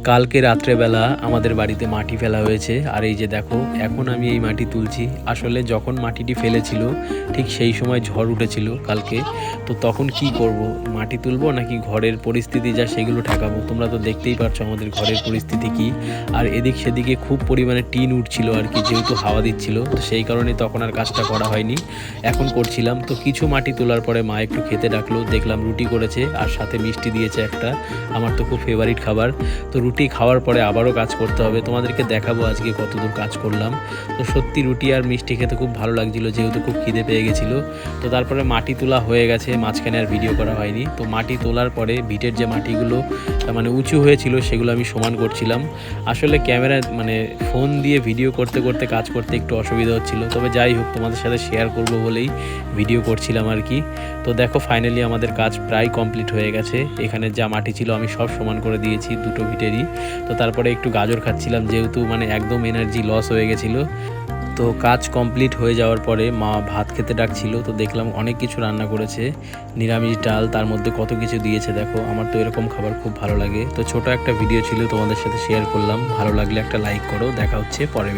কালকে রাত্রেবেলা আমাদের বাড়িতে মাটি ফেলা হয়েছে, আর এই যে দেখো এখন আমি এই মাটি তুলছি। আসলে যখন মাটিটি ফেলেছিল ঠিক সেই সময় ঝড় উঠেছিল কালকে, তো তখন কি করব, মাটি তুলবো নাকি ঘরের পরিস্থিতি যা সেগুলো ঠেকাবো। তোমরা তো দেখতেই পারছো আমাদের ঘরের পরিস্থিতি কি। আর এদিক সেদিকে খুব পরিমাণে টিন উঠছিল আর কি, যেহেতু হাওয়া দিচ্ছিল, তো সেই কারণে তখন আর কাজটা করা হয়নি। এখন করছিলাম তো কিছু মাটি তোলার পরে মা একটু খেতে ডাকলো, দেখলাম রুটি করেছে আর সাথে মিষ্টি দিয়েছে একটা, আমার তো খুব ফেভারিট খাবার। তো রুটি খাওয়ার পরে আবারও কাজ করতে হবে, তোমাদেরকে দেখাবো আজকে কতদূর কাজ করলাম। তো সত্যি রুটি আর মিষ্টি খেতে খুব ভালো লাগছিলো, যেহেতু খুব খিদে পেয়ে গেছিলো। তো তারপরে মাটি তোলা হয়ে গেছে, মাঝখানে আর ভিডিও করা হয়নি। তো মাটি তোলার পরে ভিটের যে মাটিগুলো মানে উঁচু হয়েছিল সেগুলো আমি সমান করছিলাম। আসলে ক্যামেরা মানে ফোন দিয়ে ভিডিও করতে করতে কাজ করতে একটু অসুবিধা হচ্ছিলো, তবে যাই হোক তোমাদের সাথে শেয়ার করব বলেই ভিডিও করছিলাম আর কি। তো দেখো ফাইনালি আমাদের কাজ প্রায় কমপ্লিট হয়ে গেছে। এখানে যা মাটি ছিল আমি সব সমান করে দিয়েছি দুটো ভিটেরই। তো তারপরে একটু গাজর খাচ্ছিলাম, যেহেতু মানে একদম এনার্জি লস হয়ে গেছিলো। তো কাজ কমপ্লিট হয়ে যাওয়ার পরে মা ভাত খেতে ডাকছিল, তো দেখলাম অনেক কিছু রান্না করেছে, নিরামিষ ডাল, তার মধ্যে কত কিছু দিয়েছে দেখো। আমার তো এরকম খাবার খুব ভালো লাগে। তো ছোট একটা ভিডিও ছিল, তোমাদের সাথে শেয়ার করলাম। ভালো লাগলে একটা লাইক করো। দেখা হচ্ছে পরে।